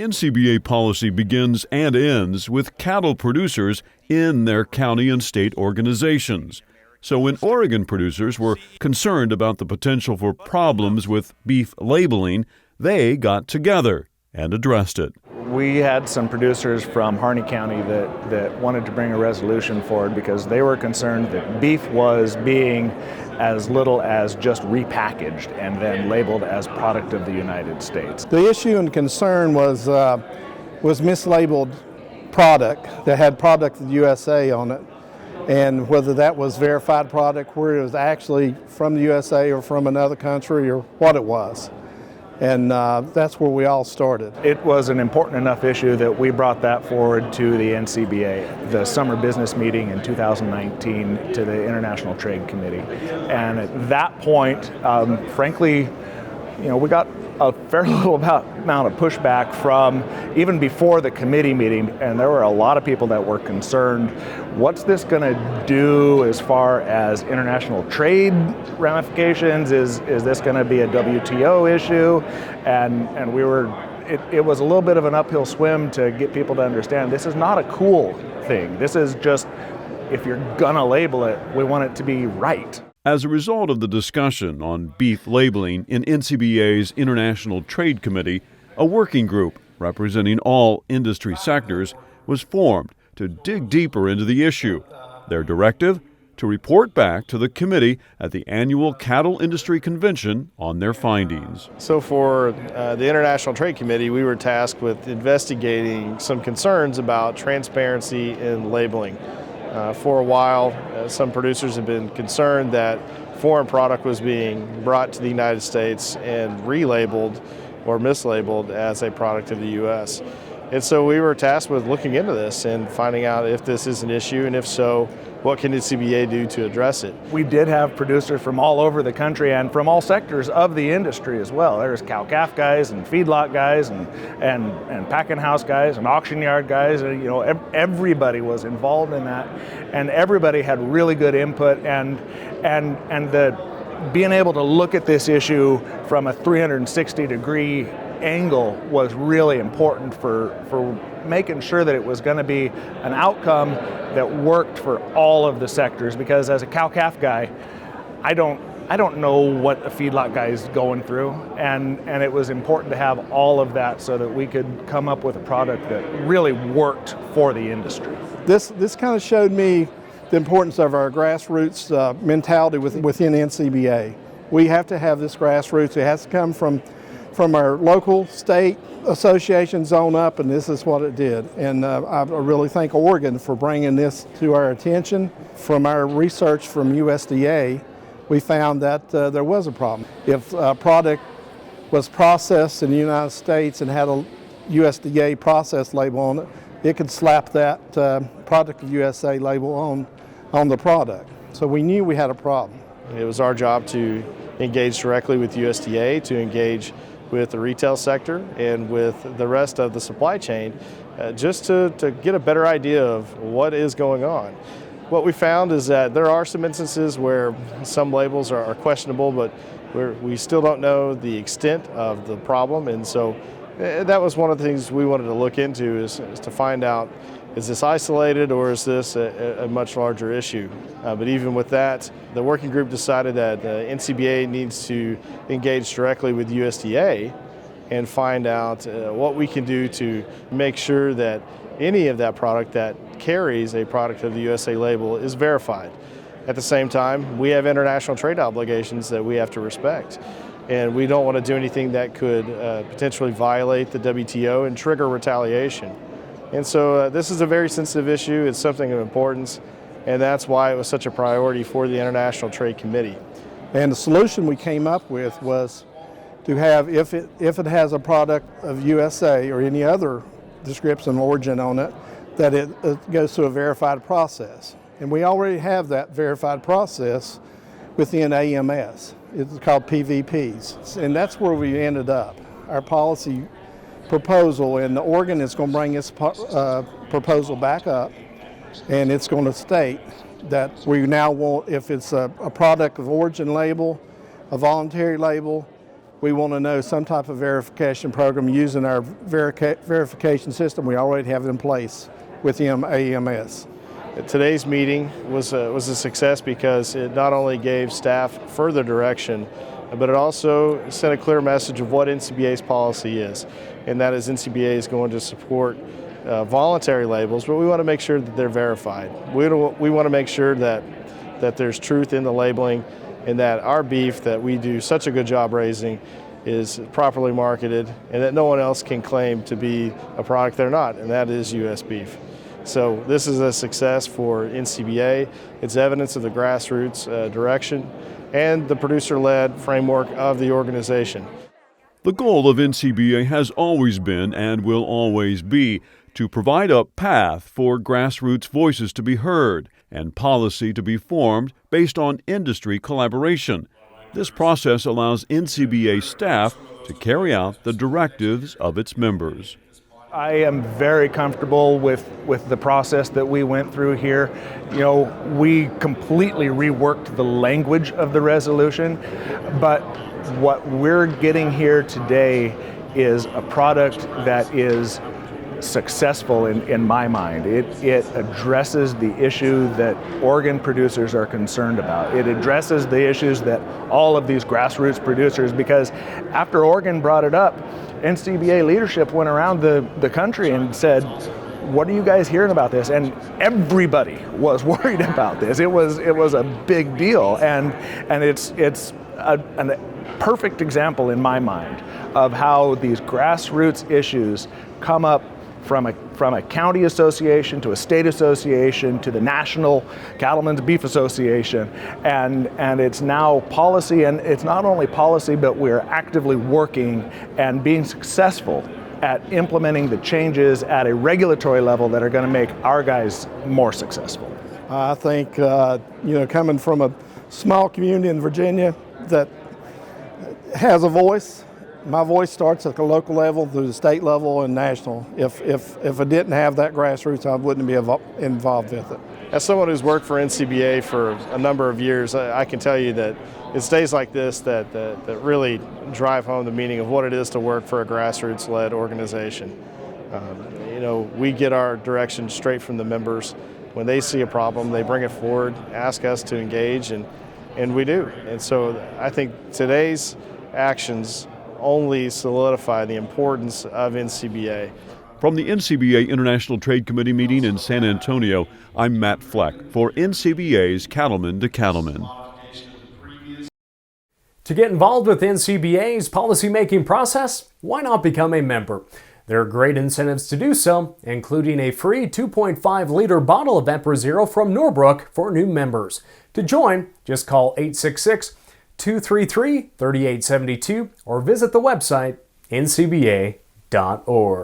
NCBA policy begins and ends with cattle producers in their county and state organizations. So when Oregon producers were concerned about the potential for problems with beef labeling, they got together and addressed it. We had some producers from Harney County that wanted to bring a resolution forward because they were concerned that beef was being as little as just repackaged and then labeled as product of the United States. The issue and concern was mislabeled product that had product of the USA on it, and whether that was verified product, where it was actually from the USA or from another country or what it was. And that's where we all started. It was an important enough issue that we brought that forward to the NCBA, the summer business meeting in 2019, to the International Trade Committee. And at that point, frankly, we got a fairly little amount of pushback from even before the committee meeting, and there were a lot of people that were concerned, what's this going to do as far as international trade ramifications? Is this going to be a WTO issue? And it was a little bit of an uphill swim to get people to understand this is not a cool thing. This is just, if you're going to label it, we want it to be right. As a result of the discussion on beef labeling in NCBA's International Trade Committee, a working group representing all industry sectors was formed to dig deeper into the issue. Their directive? To report back to the committee at the annual Cattle Industry Convention on their findings. So for the International Trade Committee, we were tasked with investigating some concerns about transparency in labeling. For a while, some producers have been concerned that foreign product was being brought to the United States and relabeled or mislabeled as a product of the U.S. And so we were tasked with looking into this and finding out if this is an issue, and if so, what can the NCBA do to address it? We did have producers from all over the country and from all sectors of the industry as well. There's cow-calf guys and feedlot guys and packing house guys and auction yard guys. Everybody was involved in that, and everybody had really good input. And the being able to look at this issue from a 360-degree angle was really important for making sure that it was going to be an outcome that worked for all of the sectors, because as a cow-calf guy, I don't know what a feedlot guy is going through, and it was important to have all of that so that we could come up with a product that really worked for the industry. This kind of showed me the importance of our grassroots mentality within NCBA. We have to have this grassroots. It has to come from our local, state associations on up, and this is what it did. And I really thank Oregon for bringing this to our attention. From our research from USDA, we found that there was a problem. If a product was processed in the United States and had a USDA process label on it, it could slap that product of USA label on the product. So we knew we had a problem. It was our job to engage directly with USDA, to engage with the retail sector and with the rest of the supply chain, just to get a better idea of what is going on. What we found is that there are some instances where some labels are questionable, but we still don't know the extent of the problem, and so that was one of the things we wanted to look into, is to find out, is this isolated or is this a much larger issue? But even with that, the working group decided that NCBA needs to engage directly with USDA and find out what we can do to make sure that any of that product that carries a product of the USA label is verified. At the same time, we have international trade obligations that we have to respect, and we don't want to do anything that could potentially violate the WTO and trigger retaliation. And so this is a very sensitive issue. It's something of importance, and that's why it was such a priority for the International Trade Committee. And the solution we came up with was to have, if it has a product of USA or any other description of origin on it, that it goes through a verified process. And we already have that verified process within AMS. It's called PVPs. And that's where we ended up. Our policy proposal, and Oregon is going to bring its proposal back up, and it's going to state that we now want, if it's a product of origin label, a voluntary label, We want to know some type of verification program using our verification system we already have in place with AEMS. Today's meeting was a success because it not only gave staff further direction, but it also sent a clear message of what NCBA's policy is, and that is NCBA is going to support voluntary labels, but we want to make sure that they're verified. We want to make sure that there's truth in the labeling, and that our beef that we do such a good job raising is properly marketed, and that no one else can claim to be a product they're not, and that is U.S. beef. So this is a success for NCBA. It's evidence of the grassroots direction and the producer-led framework of the organization. The goal of NCBA has always been and will always be to provide a path for grassroots voices to be heard and policy to be formed based on industry collaboration. This process allows NCBA staff to carry out the directives of its members. I am very comfortable with the process that we went through here. You know, we completely reworked the language of the resolution, but what we're getting here today is a product that is successful in my mind. It addresses the issue that organ producers are concerned about. It addresses the issues that all of these grassroots producers, because after Oregon brought it up, NCBA leadership went around the country and said, what are you guys hearing about this? And everybody was worried about this. It was a big deal, and it's a perfect example in my mind of how these grassroots issues come up from a county association to a state association to the National Cattlemen's Beef Association, and it's now policy, and it's not only policy, but we're actively working and being successful at implementing the changes at a regulatory level that are going to make our guys more successful. I think, coming from a small community in Virginia that has a voice, my voice starts at the local level, through the state level, and national. If I didn't have that grassroots, I wouldn't be involved with it. As someone who's worked for NCBA for a number of years, I can tell you that it's days like this that really drive home the meaning of what it is to work for a grassroots-led organization. We get our direction straight from the members. When they see a problem, they bring it forward, ask us to engage, and we do. And so I think today's actions only solidify the importance of NCBA. From the NCBA International Trade Committee meeting in San Antonio, I'm Matt Fleck for NCBA's Cattlemen to Cattlemen. To get involved with NCBA's policymaking process, why not become a member? There are great incentives to do so, including a free 2.5-liter bottle of Emperor Zero from Norbrook for new members. To join, just call 866-233-3872 or visit the website ncba.org.